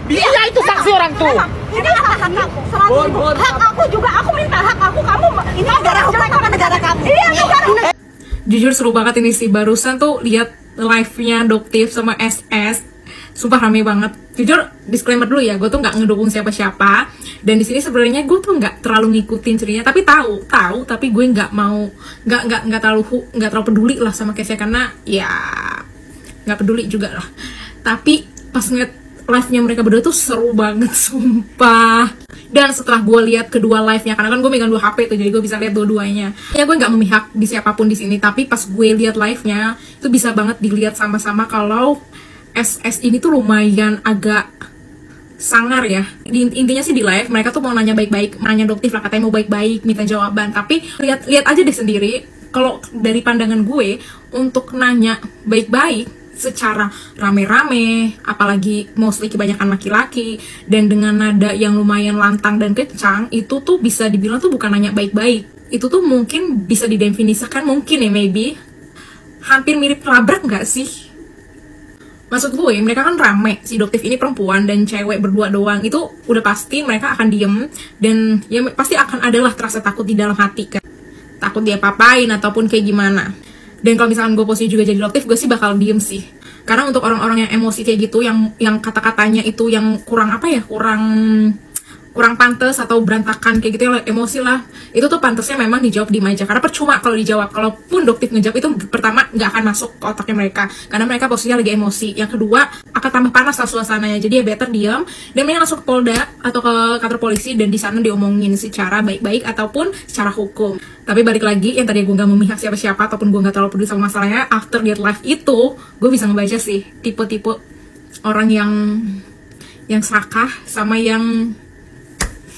Iya itu saksi orang tuh. Ini hak aku, hak aku juga, aku minta hak aku, kamu ini negara hukum apa negara kamu? Iya negara. Jujur seru banget ini sih, barusan tuh lihat live-nya Doktif sama SS, sumpah rame banget. Jujur disclaimer dulu ya, gue tuh nggak ngedukung siapa-siapa, dan di sini sebenarnya gue tuh nggak terlalu ngikutin ceritanya, tapi tahu, tapi gue nggak mau, nggak terlalu peduli lah sama case-nya, karena ya nggak peduli juga lah. Tapi pas ngeliat live-nya mereka berdua tuh seru banget, sumpah. Dan setelah gue lihat kedua live-nya, karena kan gue megang 2 HP tuh, jadi gue bisa lihat dua-duanya. Ya gue nggak memihak di siapapun di sini, tapi pas gue lihat live-nya itu bisa banget dilihat sama-sama kalau SS ini tuh lumayan agak sangar ya. Intinya sih di live mereka tuh mau nanya baik-baik, nanya Doktif lah, katanya mau baik-baik, minta jawaban. Tapi lihat aja deh sendiri, kalau dari pandangan gue untuk nanya baik-baik secara rame-rame, apalagi mostly kebanyakan laki-laki, dan dengan nada yang lumayan lantang dan kencang, itu tuh bisa dibilang tuh bukan nanya baik-baik. Itu tuh mungkin bisa didefinisikan, mungkin ya maybe hampir mirip labrak nggak sih? Maksud gue, mereka kan rame, si Doktif ini perempuan dan cewek berdua doang, itu udah pasti mereka akan diem, dan ya pasti akan adalah terasa takut di dalam hati kan, takut dia papain ataupun kayak gimana. Dan kalau misalkan gue posisi juga jadi Doktif, gue sih bakal diem sih. Karena untuk orang-orang yang emosi kayak gitu, yang kata-katanya itu yang kurang apa ya, kurang pantas atau berantakan kayak gitu ya, emosi lah, itu tuh pantasnya memang dijawab di aja. Karena percuma kalau dijawab, kalaupun Doktif ngejawab itu pertama nggak akan masuk ke otaknya mereka, karena mereka posisinya lagi emosi. Yang kedua akan tambah panas lah suasananya, jadi ya better diam dan mereka langsung ke Polda atau ke kantor polisi, dan di sana diomongin secara baik-baik ataupun secara hukum. Tapi balik lagi, yang tadi gue nggak memihak siapa-siapa ataupun gue nggak terlalu peduli sama masalahnya, after lihat live itu gue bisa ngebaca sih tipe-tipe orang yang serakah sama yang.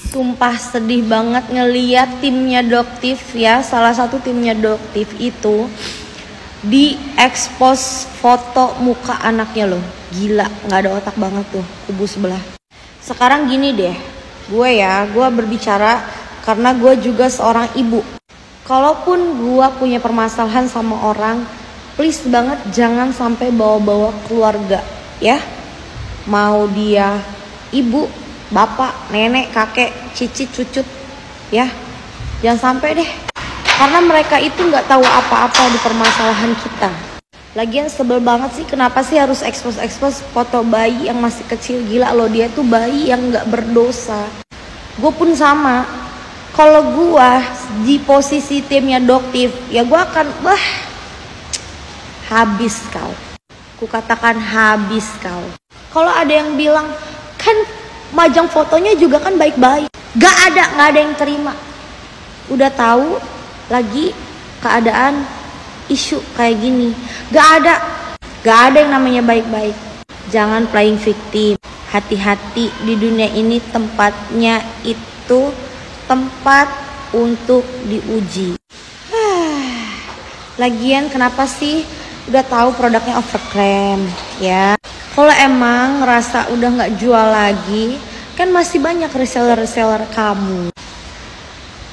Sumpah sedih banget ngeliat timnya Doktif ya, salah satu timnya Doktif itu diekspos foto muka anaknya loh. Gila, nggak ada otak banget tuh kubu sebelah. Sekarang gini deh, gue berbicara karena gue juga seorang ibu. Kalaupun gue punya permasalahan sama orang, please banget jangan sampai bawa-bawa keluarga ya. Mau dia ibu, bapak, nenek, kakek, cicit, cucut ya, jangan sampai deh, karena mereka itu nggak tahu apa-apa di permasalahan kita. Lagian sebel banget sih, kenapa sih harus expose foto bayi yang masih kecil? Gila loh, dia tuh bayi yang nggak berdosa. Gue pun sama, kalau gue di posisi timnya Doktif ya gue akan habis kau, ku katakan habis kau. Kalau ada yang bilang kan majang fotonya juga kan baik-baik, nggak ada yang terima. Udah tahu lagi keadaan isu kayak gini, nggak ada yang namanya baik-baik. Jangan playing victim, hati-hati di dunia ini, tempatnya itu tempat untuk diuji. Lagian kenapa sih udah tahu produknya overclaim ya? Kalau emang ngerasa udah nggak jual lagi, kan masih banyak reseller kamu.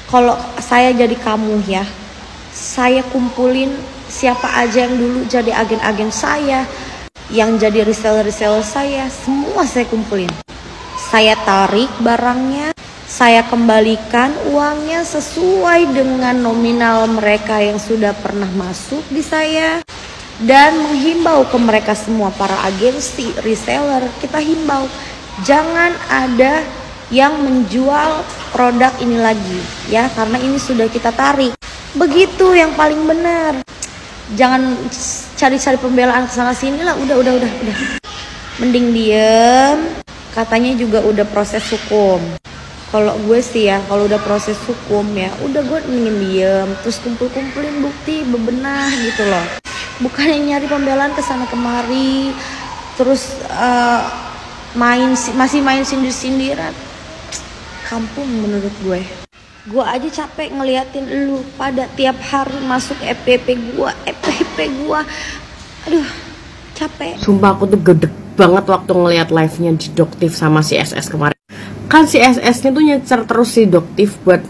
Kalau saya jadi kamu ya, saya kumpulin siapa aja yang dulu jadi agen-agen saya, yang jadi reseller saya, semua saya kumpulin. Saya tarik barangnya, saya kembalikan uangnya sesuai dengan nominal mereka yang sudah pernah masuk di saya. Dan menghimbau ke mereka semua, para agensi, reseller, kita himbau jangan ada yang menjual produk ini lagi ya, karena ini sudah kita tarik. Begitu yang paling benar. Jangan cari-cari pembelaan kesana sini lah, udah. Mending diem, katanya juga udah proses hukum. Kalau gue sih ya, kalau udah proses hukum ya, udah gue mending diem, terus kumpulin bukti, bebenah gitu loh. Bukannya nyari pembelaan kesana kemari, terus masih main sindir-sindiran. Kampung menurut gue. Gue aja capek ngeliatin lu pada tiap hari masuk FPP gue. Aduh, capek. Sumpah aku tuh gede banget waktu ngeliat live-nya di Doktif sama si SS kemarin. Kan si SS-nya tuh nyecer terus si Doktif buat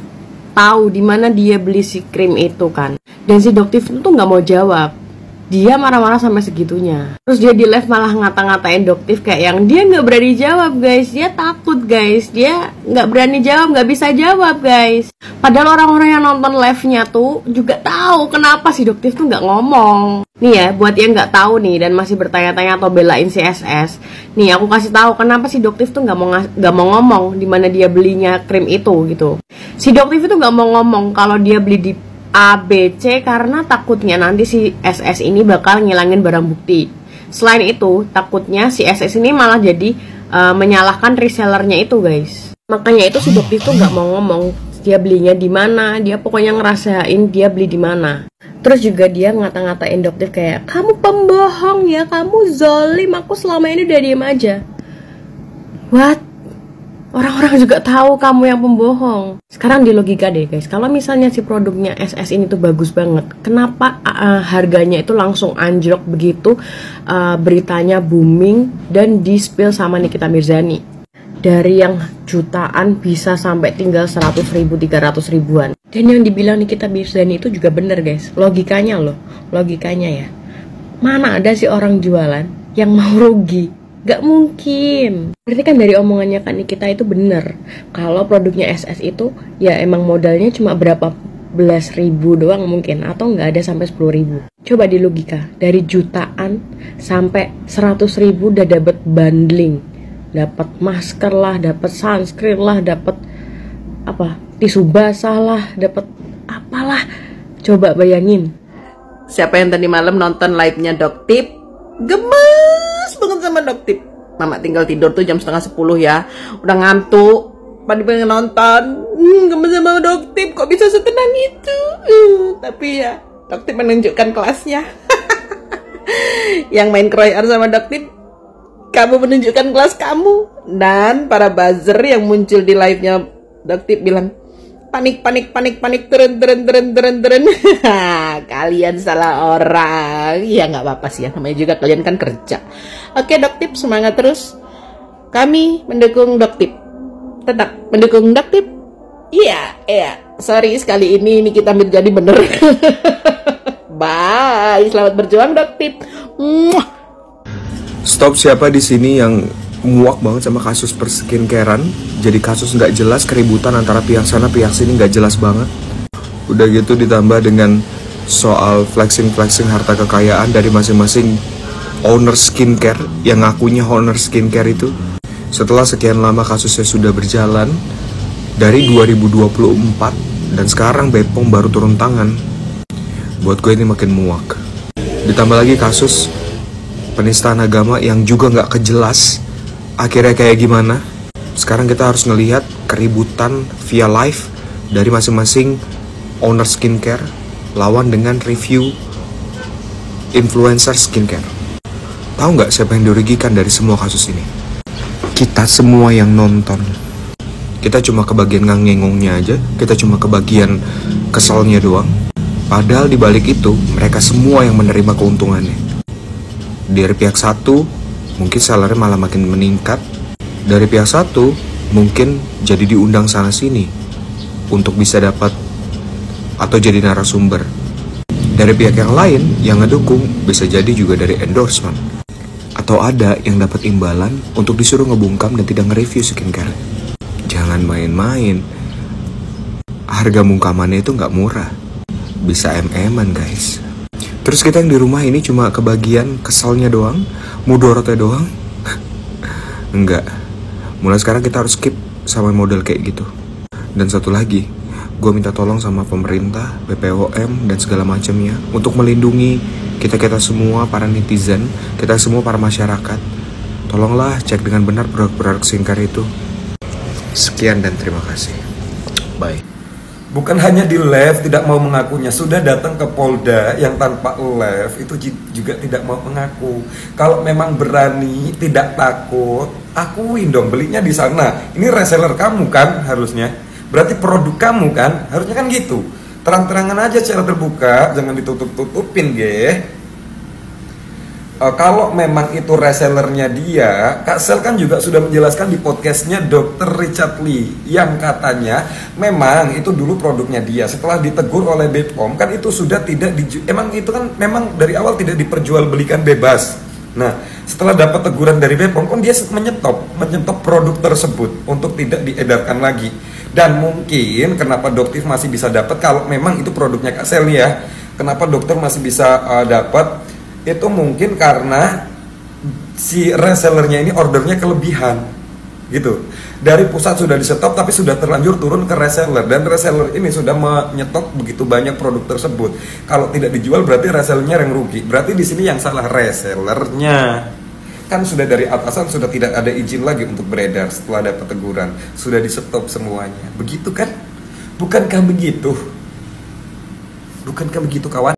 tahu di mana dia beli si krim itu kan. Dan si Doktif itu tuh nggak mau jawab. Dia marah-marah sampai segitunya. Terus dia di live malah ngata-ngatain Doktif kayak yang dia nggak berani jawab guys. Dia takut guys. Dia nggak berani jawab, nggak bisa jawab guys. Padahal orang-orang yang nonton live-nya tuh juga tahu kenapa si Doktif tuh nggak ngomong. Nih ya, buat yang nggak tahu nih dan masih bertanya-tanya atau belain si SS. Nih aku kasih tahu kenapa si Doktif tuh nggak mau ngomong di mana dia belinya krim itu gitu. Si Doktif itu nggak mau ngomong kalau dia beli di ABC karena takutnya nanti si SS ini bakal ngilangin barang bukti. Selain itu, takutnya si SS ini malah jadi menyalahkan resellernya itu guys. Makanya itu si Doktif tuh nggak mau ngomong dia belinya di mana, dia pokoknya ngerasain dia beli di mana. Terus juga dia ngata-ngatain Doktif kayak kamu pembohong ya, kamu zolim, aku selama ini udah diem aja. What? Orang-orang juga tahu kamu yang pembohong. Sekarang di logika deh guys, kalau misalnya si produknya SS ini tuh bagus banget, kenapa harganya itu langsung anjlok begitu, beritanya booming dan di-spill sama Nikita Mirzani? Dari yang jutaan bisa sampai tinggal 100 ribu, 300 ribuan. Dan yang dibilang Nikita Mirzani itu juga bener guys, logikanya loh, logikanya ya. Mana ada sih orang jualan yang mau rugi? Gak mungkin. Berarti kan dari omongannya Kak Nikita itu bener kalau produknya SS itu ya emang modalnya cuma berapa belas ribu doang mungkin, atau nggak ada sampai 10 ribu. Coba di logika, dari jutaan sampai 100 ribu udah dapet bundling, dapat masker lah, dapat sunscreen lah, dapat apa, tisu basah lah, dapat apalah. Coba bayangin. Siapa yang tadi malam nonton live-nya Doktif? Gemes banget sama Doktif. Mama tinggal tidur tuh jam 9:30 ya. Udah ngantuk, pada pengen nonton. Gemes sama Doktif, kok bisa setenang itu. Tapi ya, Doktif menunjukkan kelasnya. Yang main kroyer sama Doktif, kamu menunjukkan kelas kamu. Dan para buzzer yang muncul di live-nya Doktif bilang, panik, turun. Kalian salah orang. Ya nggak apa-apa sih ya, namanya juga kalian kan kerja. Oke Doktif, semangat terus. Kami mendukung Doktif. Tetap mendukung Doktif. Iya. Sorry sekali ini Nikita Mirzani bener. Bye, selamat berjuang Doktif. Stop, siapa di sini yang muak banget sama kasus perskincarean? Jadi kasus nggak jelas, keributan antara pihak sana pihak sini nggak jelas banget. Udah gitu ditambah dengan soal flexing harta kekayaan dari masing-masing owner skincare yang ngakunya owner skincare itu. Setelah sekian lama kasusnya sudah berjalan dari 2024 dan sekarang Bepom baru turun tangan. Buat gue ini makin muak. Ditambah lagi kasus penistaan agama yang juga nggak kejelas akhirnya kayak gimana. Sekarang kita harus ngelihat keributan via live dari masing-masing owner skincare lawan dengan review influencer skincare. Tahu nggak siapa yang dirugikan dari semua kasus ini? Kita semua yang nonton. Kita cuma kebagian ngengongnya aja, kita cuma kebagian keselnya doang. Padahal di balik itu mereka semua yang menerima keuntungannya. Dari pihak satu mungkin salary malah makin meningkat. Dari pihak satu mungkin jadi diundang sana sini untuk bisa dapat atau jadi narasumber. Dari pihak yang lain yang ngedukung bisa jadi juga dari endorsement. Atau ada yang dapat imbalan untuk disuruh ngebungkam dan tidak nge-review skincare. Jangan main-main. Harga bungkamannya itu nggak murah. Bisa MM-an guys. Terus kita yang di rumah ini cuma kebagian kesalnya doang, mudorotnya doang. Enggak. Mulai sekarang kita harus skip sama model kayak gitu. Dan satu lagi, gue minta tolong sama pemerintah, BPOM dan segala macamnya untuk melindungi kita semua para netizen, kita semua para masyarakat. Tolonglah cek dengan benar produk-produk skincare itu. Sekian dan terima kasih. Bye. Bukan hanya di live tidak mau mengakunya, sudah datang ke Polda yang tanpa live itu juga tidak mau mengaku. Kalau memang berani, tidak takut, akuin dong belinya di sana. Ini reseller kamu kan harusnya. Berarti produk kamu kan, harusnya kan gitu. Terang-terangan aja secara terbuka, jangan ditutup-tutupin, ge. kalau memang itu resellernya dia, Kak Sel kan juga sudah menjelaskan di podcastnya Dr. Richard Lee yang katanya memang itu dulu produknya dia. Setelah ditegur oleh BPOM kan itu sudah tidak emang itu kan memang dari awal tidak diperjualbelikan bebas. Nah, setelah dapat teguran dari BPOM kan dia menyetop produk tersebut untuk tidak diedarkan lagi. Dan mungkin kenapa Doktif masih bisa dapat kalau memang itu produknya Kak Sel ya. Kenapa dokter masih bisa dapat? Itu mungkin karena si resellernya ini ordernya kelebihan gitu. Dari pusat sudah disetop tapi sudah terlanjur turun ke reseller, dan reseller ini sudah menyetok begitu banyak produk tersebut. Kalau tidak dijual berarti resellernya yang rugi. Berarti di sini yang salah resellernya. Kan sudah dari atasan sudah tidak ada izin lagi untuk beredar setelah dapat teguran. Sudah disetop semuanya. Begitu kan? Bukankah begitu? Bukankah begitu kawan?